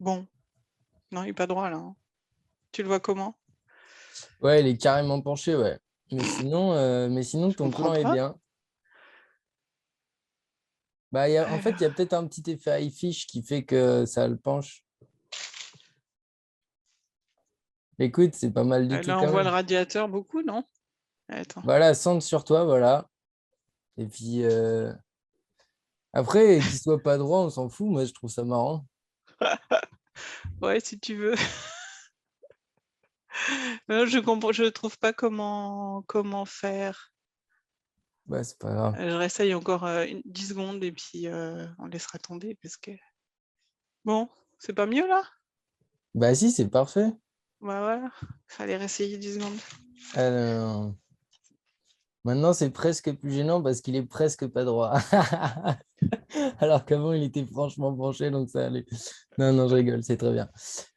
Bon, non, il est pas droit là, hein. Tu le vois comment? Ouais, il est carrément penché, ouais. Mais sinon Je ton comprends plan est pas. bien. Bah, en fait, il y a Alors, peut-être un petit effet iFish qui fait que ça le penche. Écoute, c'est pas mal du tout là, on quand voit le même. radiateur beaucoup, non? Attends. Voilà, centre sur toi, voilà. Et puis après, qu'il soit pas droit, on s'en fout. Moi, je trouve ça marrant. Ouais, si tu veux. Non, je comprends, je trouve pas comment faire. Bah, c'est pas grave. Je réessaye encore 10 secondes et puis on laissera tomber parce que. Bon, c'est pas mieux là? Bah, si, c'est parfait. Bah voilà, fallait réessayer 10 secondes. Alors, maintenant, c'est presque plus gênant parce qu'il est presque pas droit. Alors qu'avant, il était franchement penché, donc ça allait. Non, non, je rigole, c'est très bien.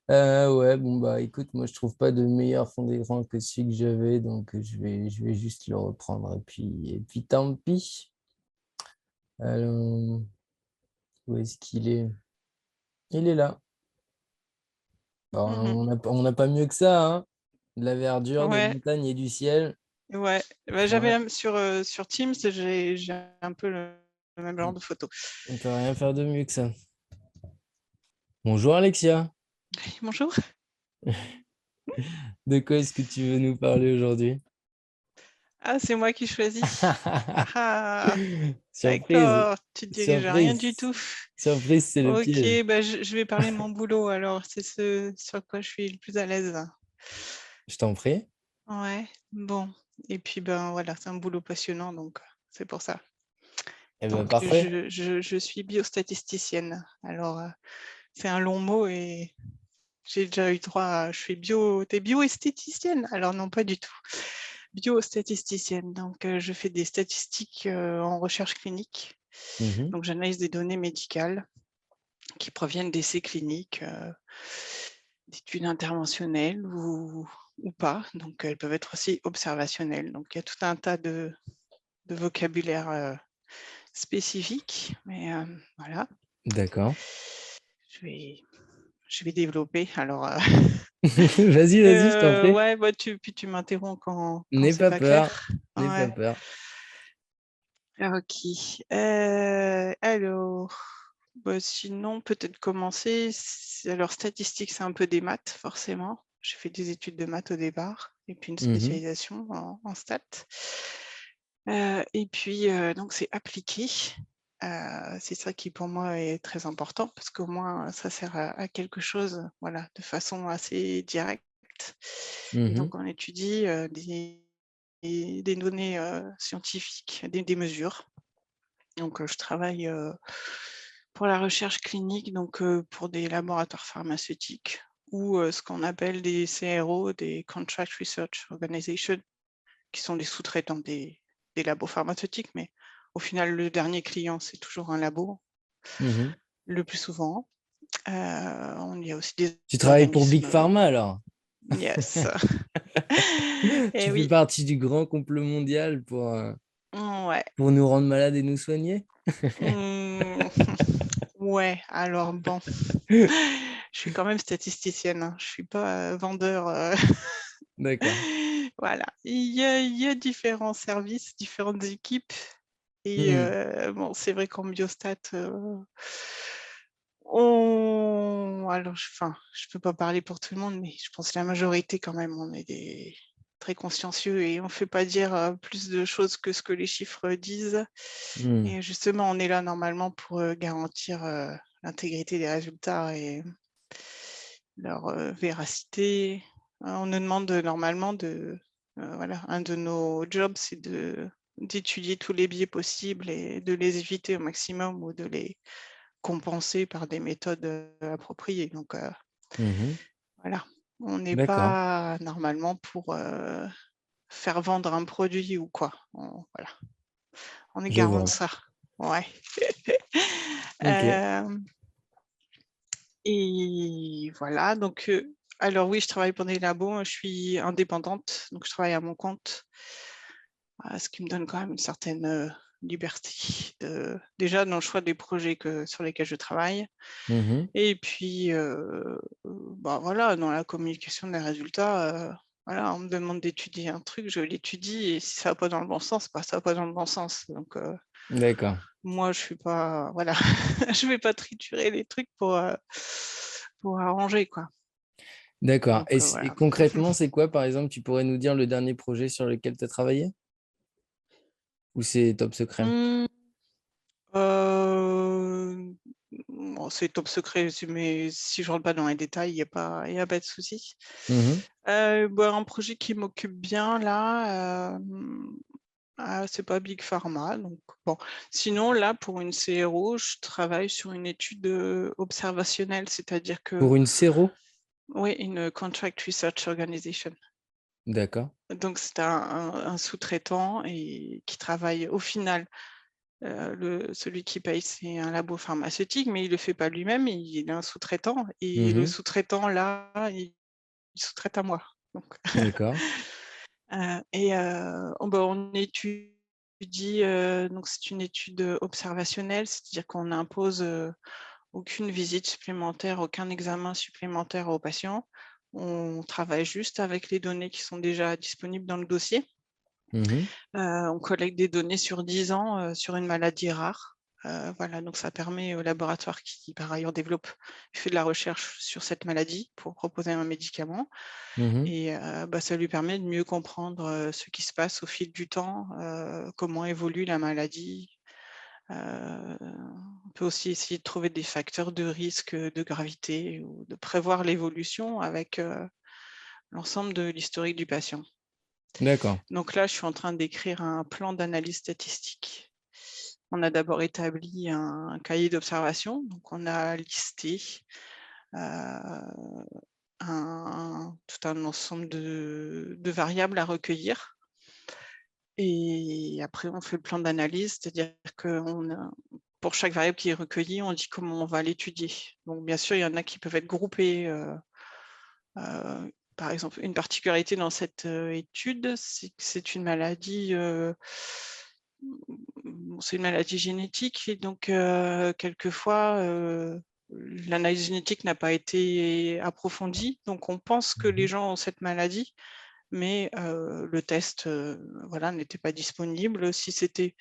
Ouais, bon, bah écoute, moi, je trouve pas de meilleur fond d'écran que celui que j'avais, donc je vais juste le reprendre et puis tant pis. Alors, où est-ce qu'il est? Il est là. Bon, Mhm. on n'a pas mieux que ça, hein. De la verdure, des Ouais, montagnes et du ciel. ouais. Bah, Ouais, sur Teams, j'ai un peu le même genre de photo. on peut rien faire de mieux que ça. Bonjour Alexia, Bonjour. de quoi est-ce que tu veux nous parler aujourd'hui? Ah, c'est moi qui choisis. Ah ah, Surprise, d'accord, tu diriges à rien du surprise, tout. surprise, c'est le Ok, piège. bah, je vais parler de mon boulot alors, c'est ce sur quoi je suis le plus à l'aise. Je t'en prie. Ouais, bon. Et puis ben voilà, c'est un boulot passionnant, donc c'est pour ça. Eh ben Donc parfait. je suis biostatisticienne. Alors c'est un long mot et j'ai déjà eu droit à, je suis t'es bioesthéticienne? Alors non, pas du tout. Biostatisticienne, donc je fais des statistiques en recherche clinique. Mhm, Donc j'analyse des données médicales qui proviennent d'essais cliniques, d'études interventionnelles ou pas. Donc elles peuvent être aussi observationnelles. Donc il y a tout un tas de vocabulaire spécifique, mais voilà, d'accord. je vais, je vais développer. Alors, Vas-y, vas-y, je t'en prie. ouais, bah, puis tu m'interromps quand N'aie c'est pas pas peur. clair. N'aie pas Ouais, peur. ok. Alors, bah, sinon, peut-être commencer. Alors, statistique, c'est un peu des maths, forcément. J'ai fait des études de maths au départ, et puis une Mhm, spécialisation en stats. Et puis, donc, c'est appliqué. C'est ça qui, pour moi, est très important, parce qu'au moins, ça sert à quelque chose, voilà, de façon assez directe. Et mhm. donc, on étudie des données scientifiques, des mesures. Donc, je travaille pour la recherche clinique, donc pour des laboratoires pharmaceutiques ou ce qu'on appelle des CRO, des Contract Research Organization, qui sont des sous-traitants des labos pharmaceutiques, mais au final, le dernier client, c'est toujours un labo, Mhm. le plus souvent. On y a aussi des Tu travailles pour Big organismes. Pharma alors? Yes. Et Tu fais oui. partie du grand complot mondial Ouais. pour nous rendre malades et nous soigner? Mmh. Ouais, alors bon, je suis quand même statisticienne, hein. Je suis pas vendeur. D'accord. Voilà, il y a différents services, différentes équipes. Et Hmm. bon, c'est vrai qu'en biostat, alors, enfin, je peux pas parler pour tout le monde, mais je pense que la majorité, quand même, on est très consciencieux et on fait pas dire plus de choses que ce que les chiffres disent. Hmm. Et justement, on est là normalement pour garantir l'intégrité des résultats et leur véracité. On nous demande normalement voilà, un de nos jobs, c'est d'étudier tous les biais possibles et de les éviter au maximum ou de les compenser par des méthodes appropriées. Donc Mhm. voilà, on n'est D'accord. pas normalement pour faire vendre un produit ou quoi. Voilà, on est Je garant de vois. ça. Ouais. Ok. Et voilà, donc alors oui, je travaille pour des labos, je suis indépendante, donc je travaille à mon compte, ce qui me donne quand même une certaine liberté déjà dans le choix des projets sur lesquels je travaille. Mhm. Et puis, bah, voilà, dans la communication des résultats, voilà, on me demande d'étudier un truc, je l'étudie et si ça va pas dans le bon sens, bah, ça va pas dans le bon sens. Donc, D'accord. moi, je suis pas, voilà, je vais pas triturer les trucs pour arranger, quoi. D'accord. Donc, Et voilà. concrètement, c'est quoi, par exemple, tu pourrais nous dire le dernier projet sur lequel tu as travaillé? Ou c'est top secret? Mmh, bon, c'est top secret, mais si je rentre pas dans les détails, il y a pas de souci. Mhm. Bah, un projet qui m'occupe bien là, c'est pas Big Pharma, donc bon. Sinon là, pour une CRO, je travaille sur une étude, observationnelle, c'est-à-dire que Pour une séro? oui, une Contract Research Organization. D'accord. Donc c'est un sous-traitant et qui travaille au final, celui qui paye, c'est un labo pharmaceutique, mais il le fait pas lui-même, il a un sous-traitant et le Mhm. sous-traitant là, il sous-traite à moi, donc D'accord. on étudie, donc c'est une étude, observationnelle, c'est-à-dire qu'on n'impose, aucune visite supplémentaire, aucun examen supplémentaire aux patients. On travaille juste avec les données qui sont déjà disponibles dans le dossier. Mhm. On collecte des données sur 10 ans, sur une maladie rare. Voilà, donc ça permet au laboratoire qui, par ailleurs, fait de la recherche sur cette maladie pour proposer un médicament Mhm. et bah, ça lui permet de mieux comprendre, ce qui se passe au fil du temps, comment évolue la maladie. On peut aussi essayer de trouver des facteurs de risque, de gravité ou de prévoir l'évolution avec, l'ensemble de l'historique du patient. D'accord. Donc là, je suis en train d'écrire un plan d'analyse statistique. On a d'abord établi un cahier d'observation, donc on a listé tout un ensemble de variables à recueillir. Et après, on fait le plan d'analyse, c'est-à-dire que pour chaque variable qui est recueillie, on dit comment on va l'étudier. Donc, bien sûr, il y en a qui peuvent être groupés. Par exemple, une particularité dans cette étude, c'est que c'est une maladie, c'est une maladie génétique et donc quelquefois, l'analyse génétique n'a pas été approfondie. Donc on pense que les Mhm. gens ont cette maladie, mais le test, voilà, n'était pas disponible. Si c'était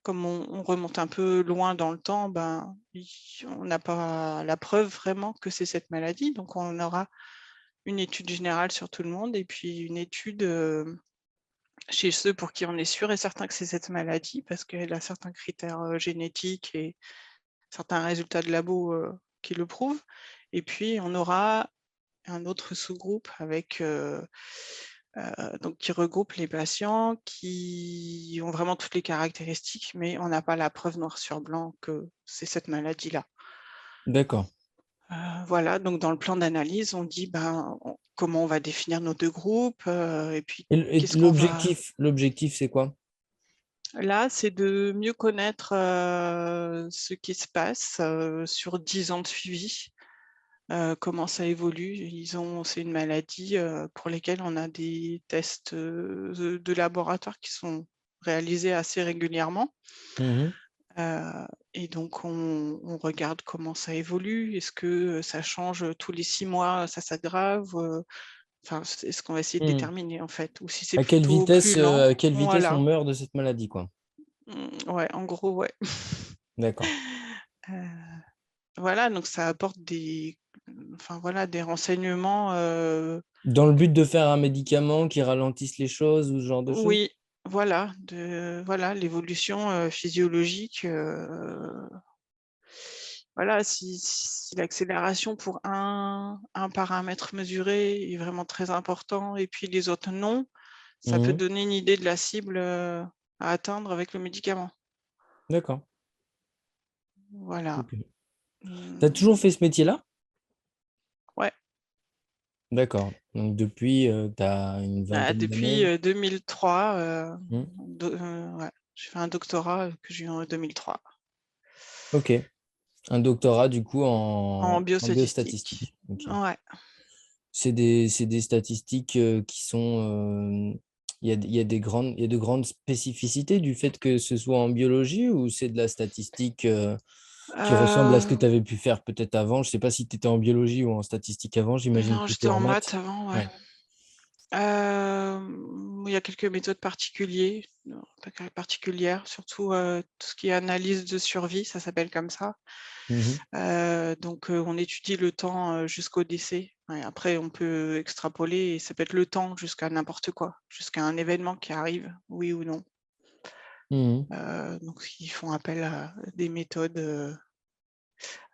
comme on remonte un peu loin dans le temps, ben, on n'a pas la preuve vraiment que c'est cette maladie. Donc on aura une étude générale sur tout le monde et puis une étude, chez ceux pour qui on est sûr et certain que c'est cette maladie parce qu'elle a certains critères, génétiques et certains résultats de labo, qui le prouvent. Et puis on aura un autre sous-groupe avec, donc qui regroupe les patients qui ont vraiment toutes les caractéristiques, mais on n'a pas la preuve noir sur blanc que c'est cette maladie-là. D'accord. Voilà, donc dans le plan d'analyse, on dit, ben, comment on va définir nos 2 groupes, et puis Et qu'est-ce qu'on va l'objectif, c'est quoi? là, c'est de mieux connaître, ce qui se passe, sur 10 ans de suivi, comment ça évolue. C'est une maladie, pour lesquelles on a des tests, de laboratoire qui sont réalisés assez régulièrement. Mhm. Et donc on regarde comment ça évolue. Est-ce que, ça change, tous les 6 mois, ça s'aggrave, enfin, c'est ce qu'on va essayer de Mhm. déterminer, en fait, ou si c'est plutôt plus À lent. quelle vitesse on Voilà. meurt de cette maladie, quoi? Ouais, en gros, ouais. D'accord. Heu, voilà, donc ça apporte enfin voilà, des renseignements, Dans le but de faire un médicament qui ralentisse les choses ou ce genre de choses? oui, voilà, voilà l'évolution, physiologique, voilà, si l'accélération pour un paramètre mesuré est vraiment très important et puis les autres non, ça peut Mhm. donner une idée de la cible, à atteindre avec le médicament. D'accord. Voilà. Ok. Tu as toujours Mmh, fait ce métier-là? ouais, D'accord. Donc depuis, tu as une vingtaine depuis, d'années. 2003, Mhm. ouais, j'ai fait un doctorat, que j'ai eu en 2003 Ok. Un doctorat, du coup, en en biostatistique. biostatistique. Ok. Ouais. C'est des statistiques qui sont il y a de grandes spécificités du fait que ce soit en biologie ou c'est de la statistique qui ressemble à ce que tu Euh, avais pu faire peut-être avant? Je ne sais pas si tu étais en biologie ou en statistique avant, j'imagine non, plutôt j'étais en en maths maths. avant, ouais. Ouais. Il y a quelques méthodes particulières, surtout tout ce qui est analyse de survie, ça s'appelle comme ça. Mhm. Donc, on étudie le temps jusqu'au décès. Ouais, après, on peut extrapoler et ça peut être le temps jusqu'à n'importe quoi, jusqu'à un événement qui arrive, oui ou non. Mhm. Donc, ils font appel à des méthodes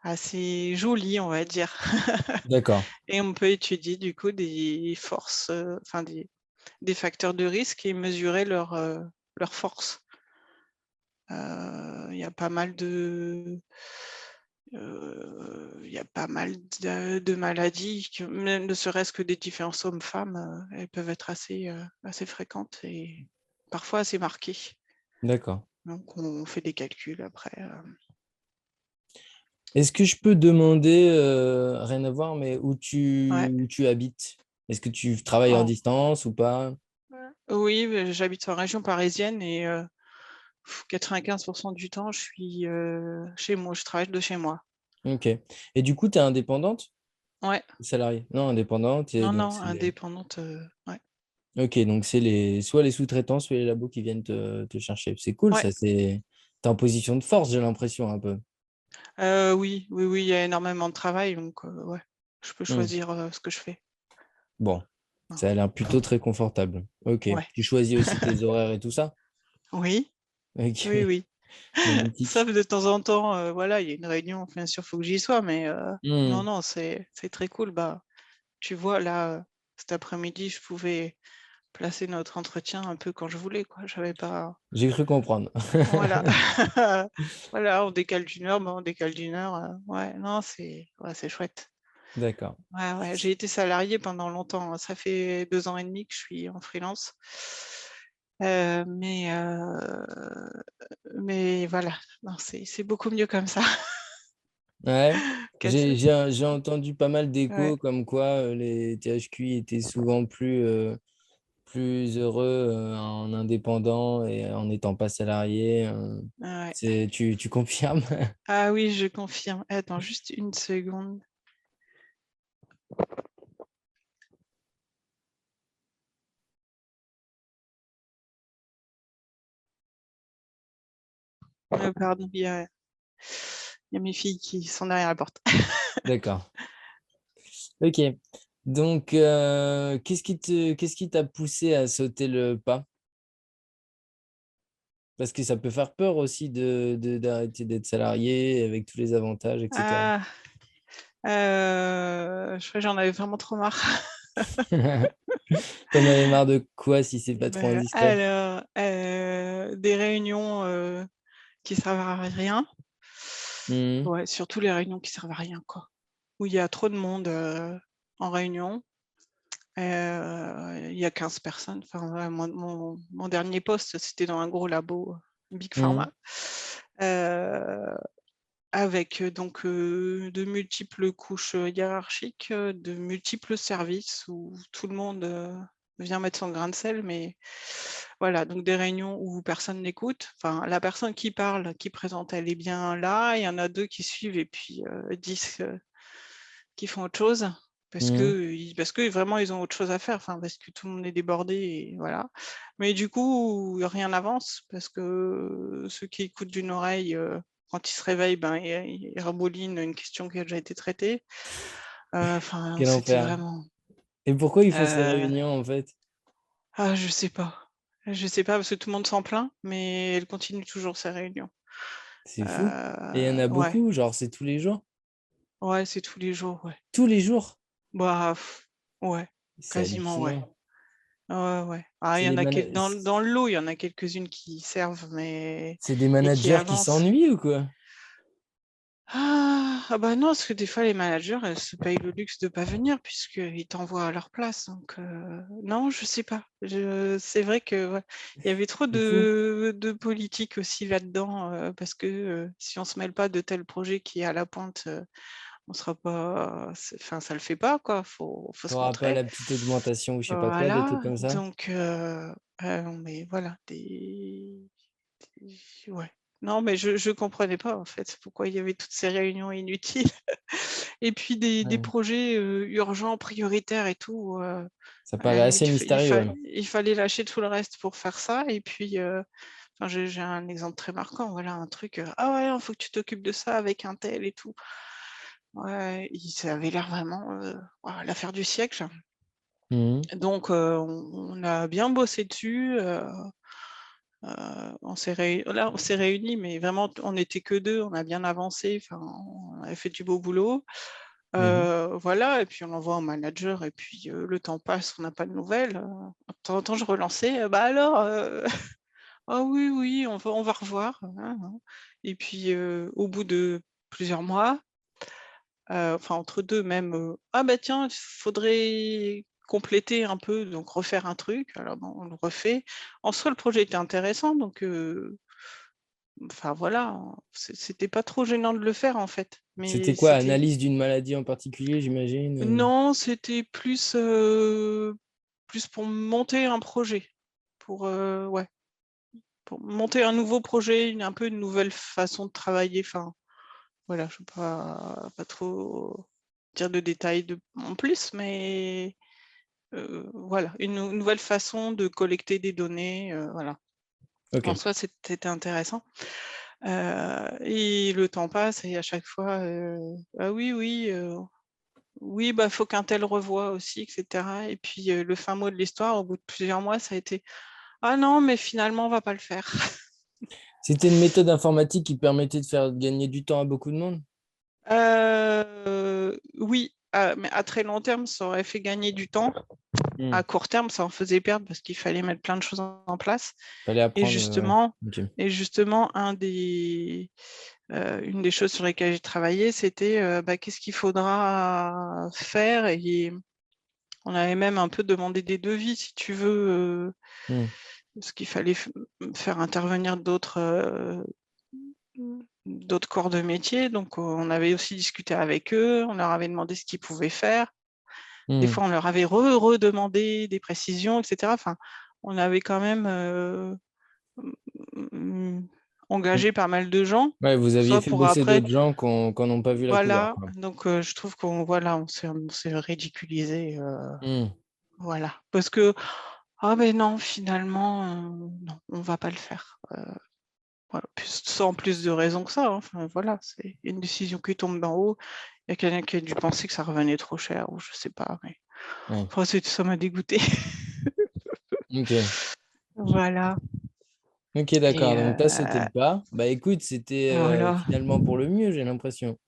assez jolies, on va dire. D'accord. Et on peut étudier du coup des forces, enfin des facteurs de risque et mesurer leur force. Il y a pas mal il y a pas mal de maladies, même ne serait-ce que des différences hommes-femmes, elles peuvent être assez fréquentes et parfois assez marquées. D'accord. Donc on fait des calculs après. Est-ce que je peux demander, rien à voir, mais Ouais. où tu habites? Est-ce que tu travailles en En- distance ou pas? Oui, mais j'habite en région parisienne et 95% du temps, je suis chez moi, je travaille de chez moi. Ok. Et du coup, tu es indépendante? Ouais, Salariée? Non, indépendante. Et non, donc, non, indépendante. Ouais. Ok, donc c'est soit les sous-traitants, soit les labos qui viennent te chercher. C'est cool, Ouais. ça. T'es en position de force, j'ai l'impression, un peu. Oui, oui, oui, il y a énormément de travail, donc ouais, je peux Hmm. choisir ce que je fais. Bon, Hein. ça a l'air plutôt très confortable. Ok. Ouais. Tu choisis aussi tes horaires et tout ça? Oui, Ok, oui, oui. magnifique. Sauf de temps en temps, voilà, il y a une réunion, bien sûr, il faut que j'y sois, mais non, Hmm. non, c'est très cool. Bah, tu vois, là, cet après-midi, je pouvais placer notre entretien un peu quand je voulais, quoi. J'avais pas. J'ai cru comprendre. Voilà. Voilà, on décale d'une heure, on décale d'une heure. Ouais, non, c'est chouette. D'accord. Ouais, ouais, j'ai été salariée pendant longtemps, hein. Ça fait 2 ans et demi que je suis en freelance. Heu, mais heu, mais voilà, non, c'est beaucoup mieux comme ça. Ouais. Qu'assez J'ai entendu pas mal Ouais, d'échos comme quoi les THQ étaient souvent plus heureux en indépendant et en n'étant pas salarié. ouais. Tu confirmes? Ah oui, je confirme. Attends juste une seconde. Pardon, il y a mes filles qui sont derrière la porte. D'accord. Ok. Donc, qu'est-ce qui t'a poussé à sauter le pas? Parce que ça peut faire peur aussi d'arrêter d'être salarié avec tous les avantages, etc. Ah, je crois que j'en avais vraiment trop marre. T'en avais marre de quoi si c'est pas trop indiscret? Alors, des réunions, qui servent à rien. Mhm. Ouais, surtout les réunions qui servent à rien, quoi. Où il y a trop de monde, en réunion. Il y a 15 personnes. Enfin, ouais, mon dernier poste, c'était dans un gros labo, Big Mhm. Pharma, heu, avec, donc, de multiples couches, hiérarchiques, de multiples services où tout le monde, vient mettre son grain de sel, mais voilà, donc des réunions où personne n'écoute. Enfin, la personne qui parle, qui présente, elle est bien là, il y en a 2 qui suivent et puis, 10, qui font autre chose Mhm. parce que vraiment ils ont autre chose à faire, enfin parce que tout le monde est débordé et voilà. Mais du coup, rien n'avance parce que ceux qui écoutent d'une oreille, quand ils se réveillent, ben, ils remoulinent une question qui a déjà été traitée. Enfin, Quel c'était enfer. vraiment, Et pourquoi ils font ces heu, réunions en fait? je sais pas. Je sais pas parce que tout le monde s'en plaint, mais elle continue toujours ces réunions. C'est fou. Et il y en a Ouais, beaucoup, genre c'est tous les jours? ouais, c'est tous les jours, ouais. Tous les jours? Bah, ouais, C'est quasiment, ouais. hallucinant. Ouais, ouais. Ah, il C'est y en des, a mana- dans le lot, il y en a quelques-unes qui servent, mais c'est des et qui managers qui avancent. s'ennuient ou quoi? Bah, non, parce que des fois les managers, elles se payent le luxe de pas venir puisqu'ils t'envoient à leur place, donc non, je sais pas. C'est vrai que, ouais, il y avait trop C'est fou. de politique aussi là-dedans, parce que, si on se mêle pas de tel projet qui est à la pointe, on sera pas enfin ça le fait pas quoi, faut se T'auras pas montrer. la petite augmentation ou je sais pas quoi, des trucs Voilà, comme ça? donc Mais voilà, ouais. Non, mais je comprenais pas, en fait, pourquoi il y avait toutes ces réunions inutiles et puis des Ouais. projets, urgents, prioritaires et tout, Ça paraît assez mystérieux, alors. il fallait lâcher tout le reste pour faire ça et puis, enfin, j'ai un exemple très marquant, voilà, un truc, «Ah ouais, il faut que tu t'occupes de ça avec un tel et tout». Ouais, ça avait l'air vraiment, waouh, l'affaire du siècle. Mmh. Donc, on a bien bossé dessus, on s'est réunis, mais vraiment on n'était que 2, on a bien avancé, enfin, on avait fait du beau boulot. Mmh. Voilà et puis on l'envoie au manager et puis, le temps passe, on n'a pas de nouvelles, de temps en temps je relançais: «Bah alors, ah oui, oui, on va revoir, hein, hein» et puis, au bout de plusieurs mois, enfin entre 2 même, «Ah bah tiens, il faudrait compléter un peu, donc refaire un truc». Alors bon, on le refait. En soi, le projet était intéressant donc, enfin voilà, hein, c'était pas trop gênant de le faire en fait, mais C'était quoi? c'était Analyse d'une maladie en particulier, j'imagine, non, c'était plus pour monter un projet, pour, ouais, pour monter un nouveau projet, un peu une nouvelle façon de travailler, enfin voilà, je ne peux pas trop dire de détails en plus, mais, voilà, une nouvelle façon de collecter des données, voilà. En OK. soi, c'était intéressant. Et le temps passe et à chaque fois, «Ah oui, oui, oui, bah, faut qu'un tel revoie aussi» et cetera et puis, le fin mot de l'histoire, au bout de plusieurs mois, ça a été: «Ah non, mais finalement, on va pas le faire». C'était une méthode informatique qui permettait de faire gagner du temps à beaucoup de monde? Oui, mais à très long terme, ça aurait fait gagner du temps. Mmh. À court terme, ça en faisait perdre parce qu'il fallait mettre plein de choses en place Fallait et apprendre, ouais. justement OK. une des choses sur lesquelles j'ai travaillé, c'était, bah, qu'est-ce qu'il faudra faire et on avait même un peu demandé des devis si tu veux, Mmh. parce qu'il fallait faire intervenir d'autres corps de métier donc on avait aussi discuté avec eux, on leur avait demandé ce qu'ils pouvaient faire. Des Mmh. fois, on leur avait redemandé des précisions et cetera. Enfin, on avait quand même, mmh, Mmh. engagé pas mal de gens, Ouais, vous tout aviez ça fait pour bosser après d'autres gens qui n'ont pas vu la couleur, voilà, quoi. donc je trouve qu'on voilà, on s'est ridiculisés, Mmh. voilà. Parce que: «Ah mais non, finalement, non, on va pas le faire». Voilà, puis sans plus de raison que ça, hein, enfin voilà, c'est une décision qui tombe d'en haut. Il y a quelqu'un qui a dû penser que ça revenait trop cher ou je sais pas, mais Ouais. enfin, ça m'a dégoûtée. OK. Voilà OK, et d'accord, donc ça, c'était le pas. Bah, écoute, c'était, voilà. finalement pour le mieux, j'ai l'impression.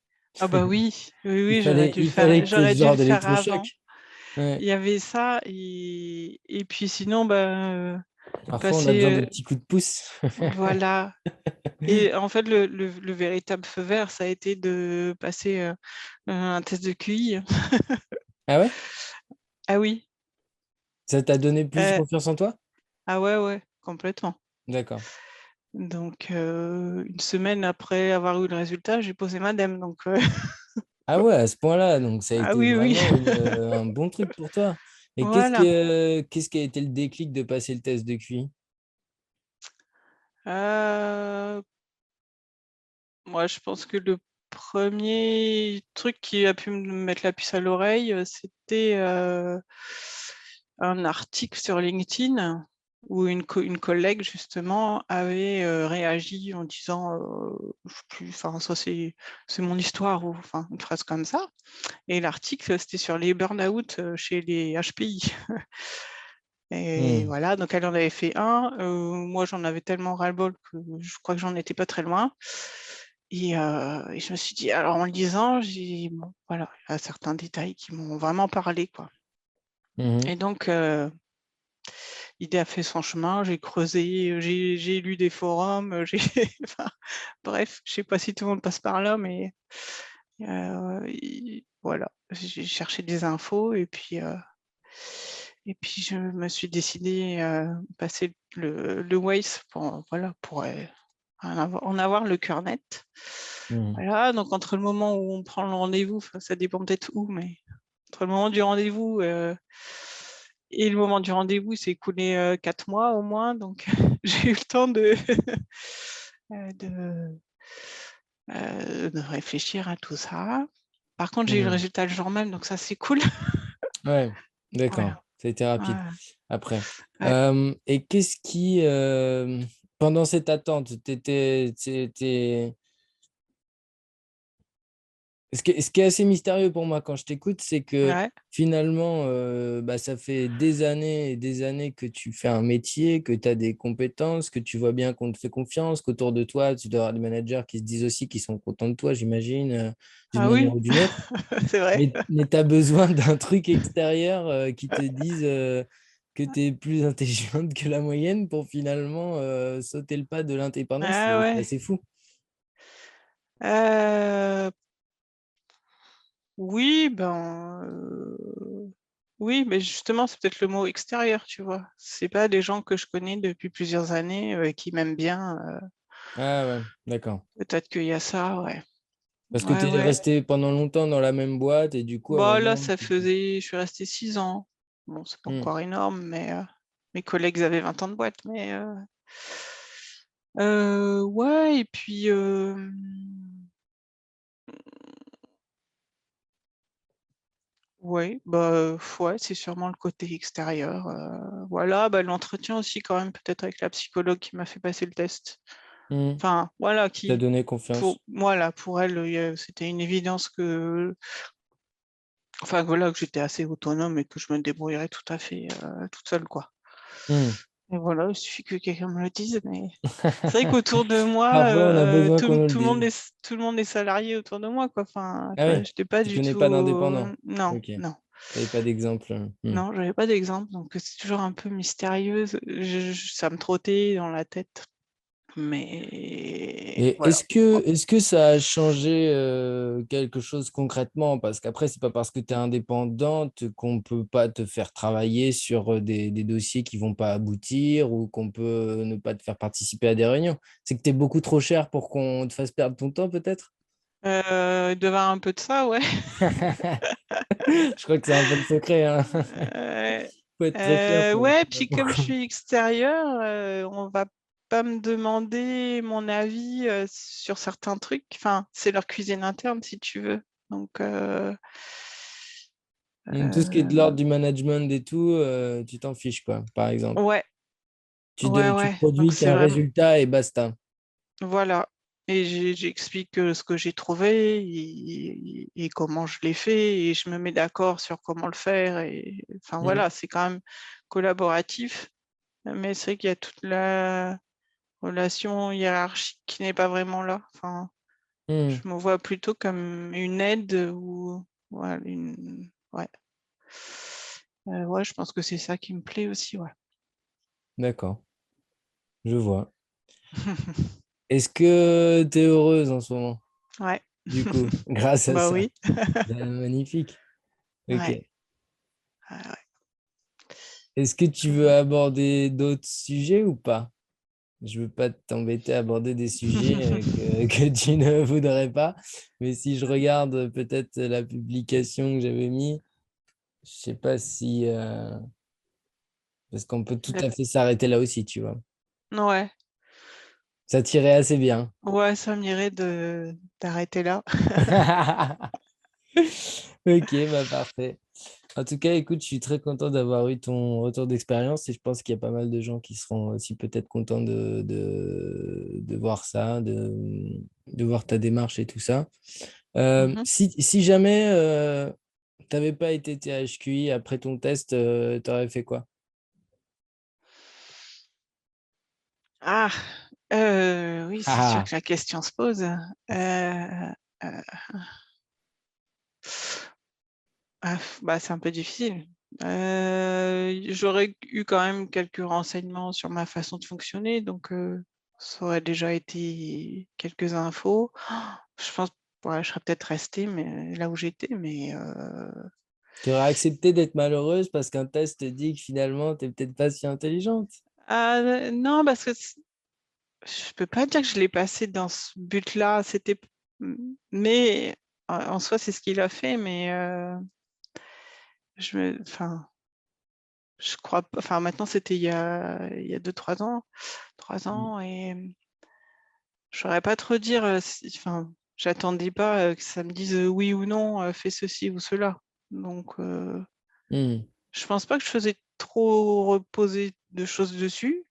Ah bah oui, oui, Il oui, fallait il fallait que tu aies j'aurais ce dû genre le faire avant. d'électrochoc. Ouais. Il y avait ça et puis sinon, bah, Parfois, on a passer, besoin de petits coups de pouce. voilà et en fait, le véritable feu vert, ça a été de passer, un test de QI. Ah ouais? Ah oui, Ça t'a donné plus heu, confiance en toi? ah ouais, ouais, complètement. D'accord. Donc 1 semaine après avoir eu le résultat, j'ai posé MADEM donc Ah ouais, à ce point-là, donc ça a ah été oui, oui, vraiment un bon truc pour toi. Et voilà. qu'est-ce qui a été le déclic de passer le test de QI? Heu Moi, je pense que le premier truc qui a pu me mettre la puce à l'oreille, c'était, un article sur LinkedIn où une collègue justement avait, réagi en disant, je sais plus, enfin ça c'est mon histoire ou enfin une phrase comme ça et l'article, c'était sur les burn-out, chez les HPI et Mmh. voilà, donc elle en avait fait un, moi j'en avais tellement ras-le-bol que je crois que j'en étais pas très loin et je me suis dit alors en le lisant, j'ai bon voilà, il y a certains détails qui m'ont vraiment parlé, quoi Mmh mh. et donc l'idée a fait son chemin, j'ai creusé, j'ai lu des forums, j'ai enfin bref, je sais pas si tout le monde passe par là, mais i voilà, j'ai cherché des infos et puis je me suis décidée, passer le Waze pour, voilà, pour, en avoir le cœur net. Mmh. Voilà, donc entre le moment où on prend le rendez-vous, enfin ça dépend peut-être où, mais entre le moment du rendez-vous, Et le moment du rendez-vous s'est écoulé 4 mois au moins, donc j'ai eu le temps de, de réfléchir à tout ça. Par contre, j'ai eu le Mmh. résultat le jour même, donc ça, c'est cool. Ouais, d'accord. Voilà. Ça a été rapide Ouais, après. ouais. Et qu'est-ce qui, pendant cette attente, c'était ce qui est assez mystérieux pour moi quand je t'écoute, c'est que Ouais. finalement, bah, ça fait des années et des années que tu fais un métier, que tu as des compétences, que tu vois bien qu'on te fait confiance, qu'autour de toi, tu dois avoir des managers qui se disent aussi qu'ils sont contents de toi, j'imagine, d'une Ah manière oui, ou d'une autre. c'est vrai. Mais tu as besoin d'un truc extérieur qui te dise que tu es plus intelligente que la moyenne pour finalement sauter le pas de l'indépendance. Ah C'est ouais. assez fou. Euh, oui, oui, mais justement, c'est peut-être le mot extérieur, tu vois. C'est pas des gens que je connais depuis plusieurs années qui m'aiment bien. Ah ouais, d'accord. Peut-être qu'il y a ça, ouais. Parce que Ouais, tu es ouais. resté pendant longtemps dans la même boîte et du coup, à un Bah là, moment. je suis restée 6 ans. Bon, c'est pas Hmm. encore énorme, mais mes collègues avaient 20 ans de boîte, mais ouais, et puis ouais, ouais, c'est sûrement le côté extérieur. Voilà, bah, l'entretien aussi quand même, peut-être avec la psychologue qui m'a fait passer le test. Hmm. Enfin, voilà, T'as qui donné pour confiance. voilà, pour elle, c'était une évidence que, enfin voilà, que j'étais assez autonome et que je me débrouillerais tout à fait toute seule, quoi. Hmm. Et voilà, il suffit que quelqu'un me le dise, mais c'est vrai qu'autour de moi, Parfois, on a besoin qu'on nous le dise. tout le monde est salarié autour de moi, quoi. Enfin, Ah oui, j'étais pas tu du connais tout. pas d'indépendant. Non, Ok. non, T'avais pas d'exemple. Hmm. non, j'avais pas d'exemple, donc c'est toujours un peu mystérieuse. Ça me trottait dans la tête, mais Et voilà. est-ce que ça a changé quelque chose concrètement? Parce qu'après, c'est pas parce que tu es indépendante qu'on peut pas te faire travailler sur des dossiers qui vont pas aboutir ou qu'on peut ne pas te faire participer à des réunions. C'est que tu es beaucoup trop cher pour qu'on te fasse perdre ton temps, peut-être? Il devait y avoir un peu de ça, ouais. Je crois que c'est un peu le secret, hein. Euh, Faut être très cher pour ouais, pour puis comme je suis extérieure, on va pas me demander mon avis sur certains trucs. Enfin, c'est leur cuisine interne, si tu veux. Donc, Donc, tout ce qui est de l'ordre euh, du management et tout, tu t'en fiches, quoi, par exemple. ouais, ouais, Tu ouais. Donc, produis c'est qu'un vraiment, résultat et basta. voilà. Et j'explique ce que j'ai trouvé et comment je l'ai fait et je me mets d'accord sur comment le faire. Et enfin, Hmm. voilà, c'est quand même collaboratif. Mais c'est vrai qu'il y a toute la relation hiérarchique qui n'est pas vraiment là. Enfin, Hmm. je me vois plutôt comme une aide ou ouais, ouais. Ouais, je pense que c'est ça qui me plaît aussi, ouais. D'accord, je vois. Est-ce que tu es heureuse en ce moment, Ouais. du coup, grâce à Bah ça? oui. Magnifique. Ok. Ouais. Ouais, ouais. Est-ce que tu veux aborder d'autres sujets ou pas? Je veux pas t'embêter à aborder des sujets que tu ne voudrais pas, mais si je regarde peut-être la publication que j'avais mis, je sais pas si... parce qu'on peut tout à fait s'arrêter là aussi, tu vois. Ouais. Ça tirait assez bien. Ouais, ça m'irait d'arrêter là. Ok, bah parfait. En tout cas, écoute, je suis très content d'avoir eu ton retour d'expérience et je pense qu'il y a pas mal de gens qui seront aussi peut-être contents de voir ça, de voir ta démarche et tout ça. Mhm. Si jamais tu n'avais pas été THQI après ton test, tu aurais fait quoi? Ah, oui, c'est sûr Ah, que la question se pose. Euh, bah, c'est un peu difficile. J'aurais eu quand même quelques renseignements sur ma façon de fonctionner, donc ça aurait déjà été quelques infos. Je pense, ouais, je serais peut-être restée mais, là où j'étais, mais tu aurais accepté d'être malheureuse parce qu'un test te dit que finalement, tu n'es peut-être pas si intelligente. non, parce que je peux pas dire que je l'ai passé dans ce but-là. Mais en soi, c'est ce qu'il a fait, mais enfin. Je crois pas, enfin maintenant c'était il y a 2-3 ans, 3 Mm. ans et je saurais pas trop dire, enfin, j'attendais pas, que ça me dise, oui ou non, fais ceci ou cela. Donc Mm. je pense pas que je faisais trop reposer de choses dessus,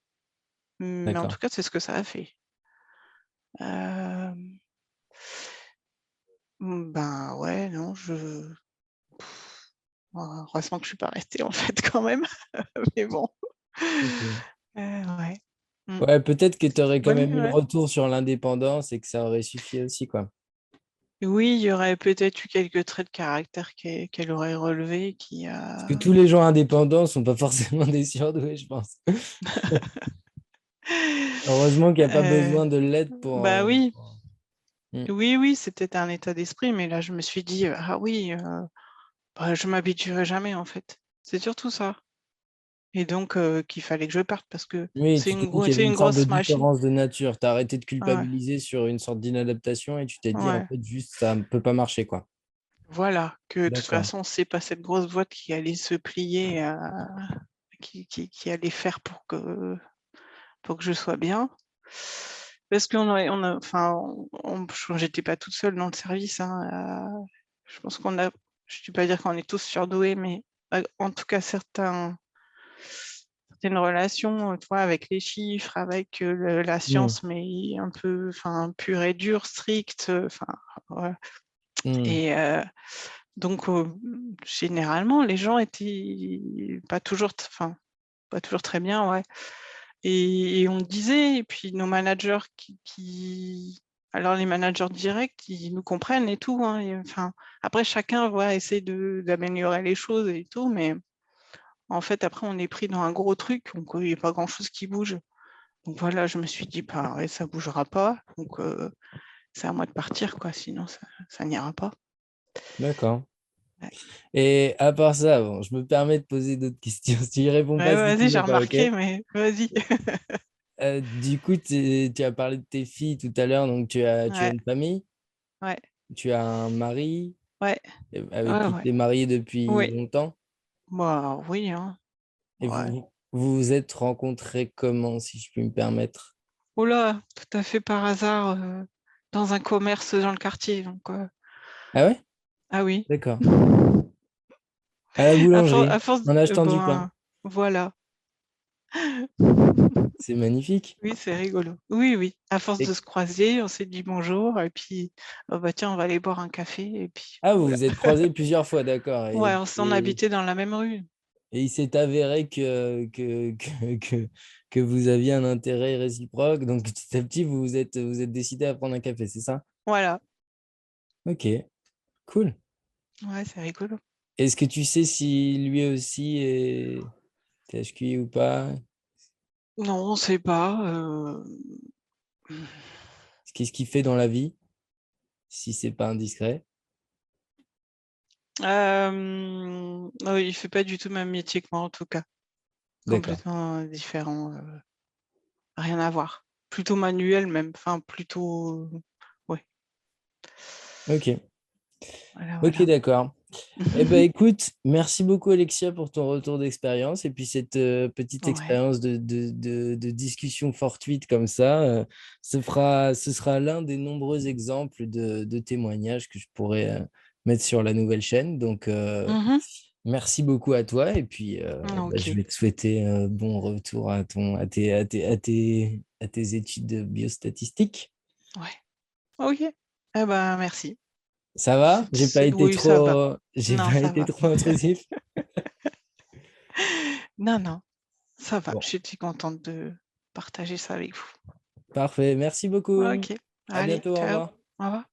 mais en tout D'accord. cas, c'est ce que ça a fait. Hem, Ben, ouais, non, heureusement que je suis pas restée en fait quand même, mais bon. Ok. Ouais. Mmh. Ouais, peut-être que tu aurais quand Ouais, même eu le ouais. retour sur l'indépendance et que ça aurait suffi aussi, quoi. Oui, il y aurait peut-être eu quelques traits de caractère qu'elle aurait relevés qui, Parce que tous les gens indépendants sont pas forcément des surdoués, je pense. Heureusement qu'il n'y a pas besoin de l'aide pour. Bah oui, Mm. oui, oui, c'était un état d'esprit, mais là, je me suis dit: «Ah oui, bah, je m'habituerai jamais, en fait». C'est surtout ça et donc qu'il fallait que je parte parce que Oui, tu t'es dit qu'il y avait c'est une une sorte de grosse machine. différence de nature. Tu as arrêté de Ouais, culpabiliser sur une sorte d'inadaptation et tu t'es dit, en ouais, fait, juste, ça ne peut pas marcher, quoi. voilà, que de toute D'accord. façon, c'est pas cette grosse boîte qui allait se plier à qui allait faire pour que je sois bien. Parce qu'on a enfin, j'étais pas toute seule dans le service, hein, je pense je ne vais pas dire qu'on est tous surdoués, mais en tout cas certaines relations, tu vois, avec les chiffres, avec, la Mm. science, mais un peu, enfin, pure et dure, stricte, enfin, voilà Mm. et donc généralement, les gens étaient pas toujours très bien, ouais. Et on le disait et puis nos managers alors les managers directs, ils nous comprennent et tout, hein et enfin, après chacun, voilà, essaie d'améliorer les choses et tout, mais en fait, après, on est pris dans un gros truc, donc il y a pas grand chose qui bouge. Donc voilà, je me suis dit: «Bah, ouais, ça bougera pas, donc c'est à moi de partir, quoi, sinon ça n'ira pas». D'accord. Ouais. Et à part ça, bon, je me permets de poser d'autres questions. Si tu y réponds Ouais, pas, si tu vas-y, j'ai veux pas, ok? remarqué, mais vas-y. Du coup, tu as parlé de tes filles tout à l'heure, donc tu as Ouais, une famille, ouais, tu as un mari ouais, avec ouais, qui ouais. tu es marié depuis Oui, longtemps. bah, oui, hein, Et ouais. vous vous êtes rencontrés comment, si je puis me permettre? Oh là, tout à fait par hasard, dans un commerce dans le quartier, donc Ah ouais? ah oui. D'accord. À la À boulangerie, force en achetant du pain. voilà. C'est magnifique. Oui, c'est rigolo. Oui, oui, à force de Et- se croiser, on s'est dit bonjour et puis, oh bah, tiens, on va aller boire un café et puis Ah, vous voilà. vous êtes croisés plusieurs fois, d'accord. Ouais, on habitait dans la même rue. Et il s'est avéré que vous aviez un intérêt réciproque. Donc, petit à petit, vous êtes décidé à prendre un café, c'est ça? Voilà. Ok, cool. Ouais, c'est rigolo. Est-ce que tu sais si lui aussi est THQI ou pas? Non, on sait pas, Qu'est-ce qu'il fait dans la vie, si c'est pas indiscret? non, il fait pas du tout le même métier que moi, en tout cas. D'accord. Complètement, différent, rien à voir. Plutôt manuel même, enfin plutôt ouais, Ok. voilà, Ok, voilà. d'accord. Eh ben, écoute, merci beaucoup Alexia pour ton retour d'expérience et puis cette petite Ouais. expérience de discussion fortuite comme ça. Ce sera l'un des nombreux exemples de témoignages que je pourrais mettre sur la nouvelle chaîne. Donc, Mmh. merci beaucoup à toi et puis je OK. vais te souhaiter bon retour à tes études de biostatistique. Ouais. OK. Eh ben, merci. Ça va? Oui, ça va. J'ai Non, pas ça été va. trop intrusif? Non, non, ça va. Bon, J'étais contente de partager ça avec vous. parfait. Merci beaucoup. OK. À Allez, bientôt, au ciao. revoir. Au revoir.